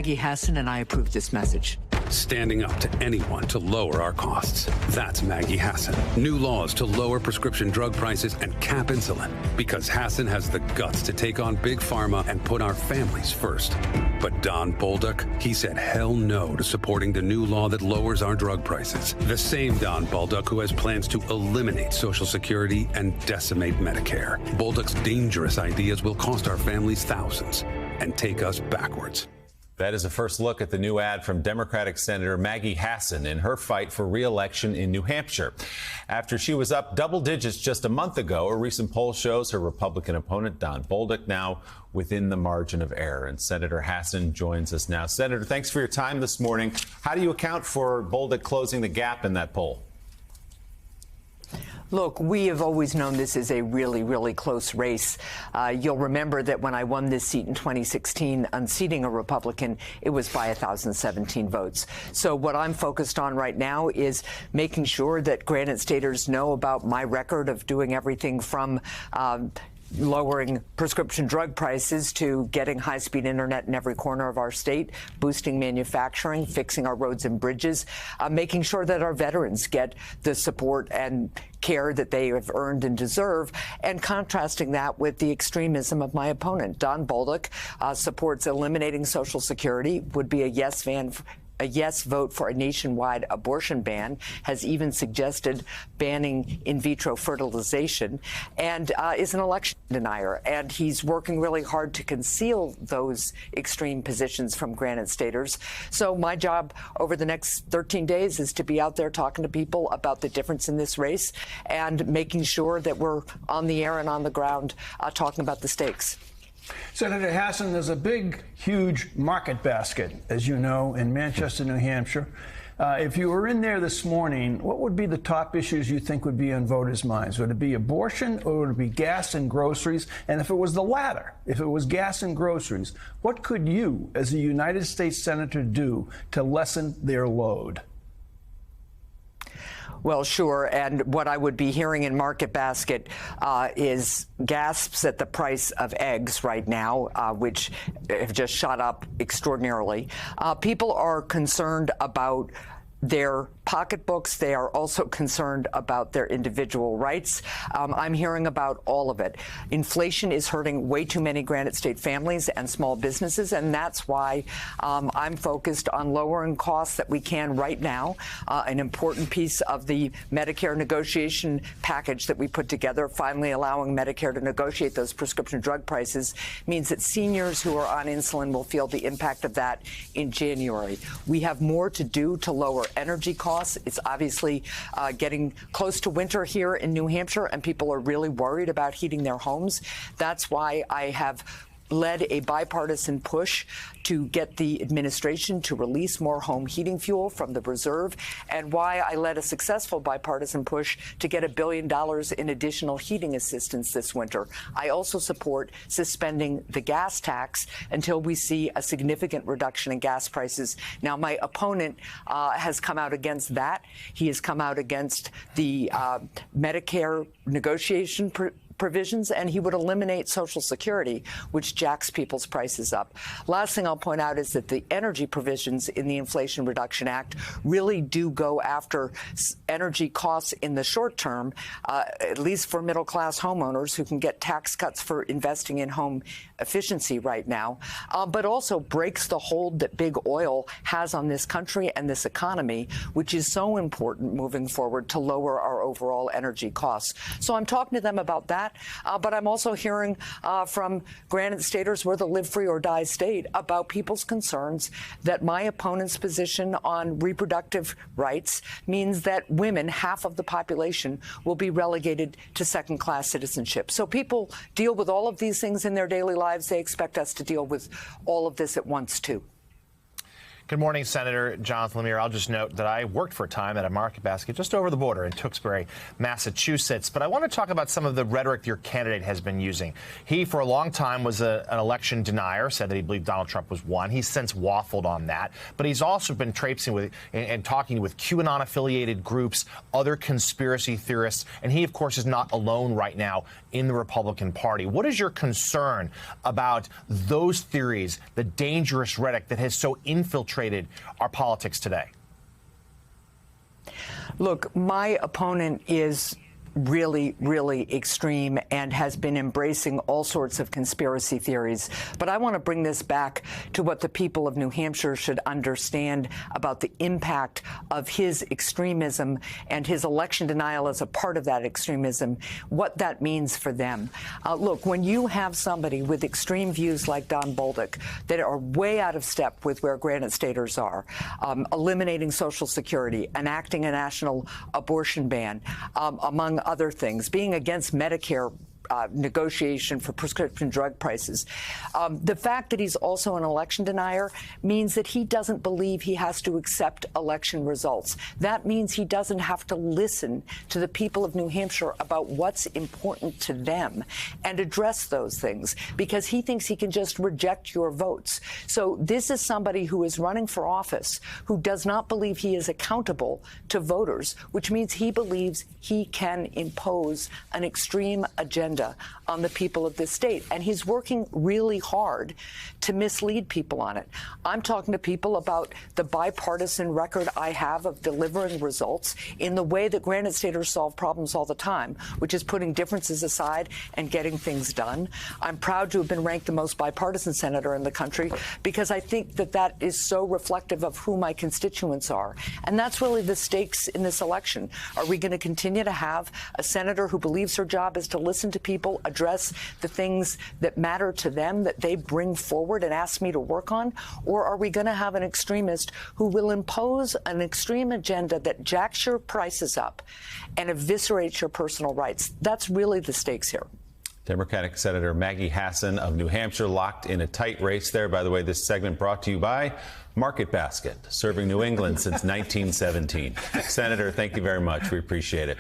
Maggie Hassan and I approve this message. Standing up to anyone to lower our costs. That's Maggie Hassan. New laws to lower prescription drug prices and cap insulin. Because Hassan has the guts to take on big pharma and put our families first. But Don Bolduc, he said hell no to supporting the new law that lowers our drug prices. The same Don Bolduc who has plans to eliminate Social Security and decimate Medicare. Bolduc's dangerous ideas will cost our families thousands and take us backwards. That is a first look at the new ad from Democratic Senator Maggie Hassan in her fight for re-election in New Hampshire. After she was up double digits just a month ago, a recent poll shows her Republican opponent, Don Bolduc, now within the margin of error. And Senator Hassan joins us now. Senator, thanks for your time this morning. How do you account for Bolduc closing the gap in that poll? Look, we have always known this is a really, really close race. You'll remember that when I won this seat in 2016, unseating a Republican, it was by 1,017 votes. So what I'm focused on right now is making sure that Granite Staters know about my record of doing everything from lowering prescription drug prices to getting high-speed internet in every corner of our state, boosting manufacturing, fixing our roads and bridges, making sure that our veterans get the support and care that they have earned and deserve, and contrasting that with the extremism of my opponent. Don Bolduc supports eliminating Social Security, would be a yes vote for a nationwide abortion ban, has even suggested banning in vitro fertilization, and is an election denier. And he's working really hard to conceal those extreme positions from Granite Staters. So my job over the next 13 days is to be out there talking to people about the difference in this race and making sure that we're on the air and on the ground talking about the stakes. Senator Hassan, there's a big, huge market basket, as you know, in Manchester, New Hampshire. If you were in there this morning, what would be the top issues you think would be on voters' minds? Would it be abortion or would it be gas and groceries? And if it was the latter, if it was gas and groceries, what could you, as a United States Senator, do to lessen their load? Well, sure. And what I would be hearing in Market Basket is gasps at the price of eggs right now, which have just shot up extraordinarily. People are concerned about their pocketbooks. They are also concerned about their individual rights. I'm hearing about all of it. Inflation is hurting way too many Granite State families and small businesses, and that's why I'm focused on lowering costs that we can right now. An important piece of the Medicare negotiation package that we put together, finally allowing Medicare to negotiate those prescription drug prices, means that seniors who are on insulin will feel the impact of that in January. We have more to do to lower energy costs. It's obviously getting close to winter here in New Hampshire, and people are really worried about heating their homes. That's why I have led a bipartisan push to get the administration to release more home heating fuel from the reserve, and why I led a successful bipartisan push to get $1 billion in additional heating assistance this winter. I also support suspending the gas tax until we see a significant reduction in gas prices. Now, my opponent has come out against that. He has come out against the Medicare negotiation provisions, and he would eliminate Social Security, which jacks people's prices up. Last thing I'll point out is that the energy provisions in the Inflation Reduction Act really do go after energy costs in the short term, at least for middle-class homeowners who can get tax cuts for investing in home efficiency right now, but also breaks the hold that big oil has on this country and this economy, which is so important moving forward to lower our overall energy costs. So I'm talking to them about that, but I'm also hearing from Granite Staters, we're the live free or die state, about people's concerns that my opponent's position on reproductive rights means that women, half of the population, will be relegated to second-class citizenship. So people deal with all of these things in their daily lives. They expect us to deal with all of this at once, too. Good morning, Senator Jonathan Lemire. I'll just note that I worked for a time at a market basket just over the border in Tewksbury, Massachusetts. But I want to talk about some of the rhetoric your candidate has been using. He, for a long time, was an election denier, said that he believed Donald Trump was won. He's since waffled on that. But he's also been traipsing with and talking with QAnon-affiliated groups, other conspiracy theorists. And he, of course, is not alone right now in the Republican Party. What is your concern about those theories, the dangerous rhetoric that has so infiltrated our politics today? Look, my opponent is really, really extreme and has been embracing all sorts of conspiracy theories. But I want to bring this back to what the people of New Hampshire should understand about the impact of his extremism and his election denial as a part of that extremism, what that means for them. Look, when you have somebody with extreme views like Don Bolduc that are way out of step with where Granite Staters are, eliminating Social Security, enacting a national abortion ban, among other things, being against Medicare negotiation for prescription drug prices. The fact that he's also an election denier means that he doesn't believe he has to accept election results. That means he doesn't have to listen to the people of New Hampshire about what's important to them and address those things because he thinks he can just reject your votes. So this is somebody who is running for office who does not believe he is accountable to voters, which means he believes he can impose an extreme agenda on the people of this state. And he's working really hard to mislead people on it. I'm talking to people about the bipartisan record I have of delivering results in the way that Granite Staters solve problems all the time, which is putting differences aside and getting things done. I'm proud to have been ranked the most bipartisan senator in the country because I think that that is so reflective of who my constituents are. And that's really the stakes in this election. Are we going to continue to have a senator who believes her job is to listen to people, address the things that matter to them that they bring forward and ask me to work on? Or are we going to have an extremist who will impose an extreme agenda that jacks your prices up and eviscerates your personal rights? That's really the stakes here. Democratic Senator Maggie Hassan of New Hampshire locked in a tight race there. By the way, this segment brought to you by Market Basket, serving New England since 1917. Senator, thank you very much. We appreciate it.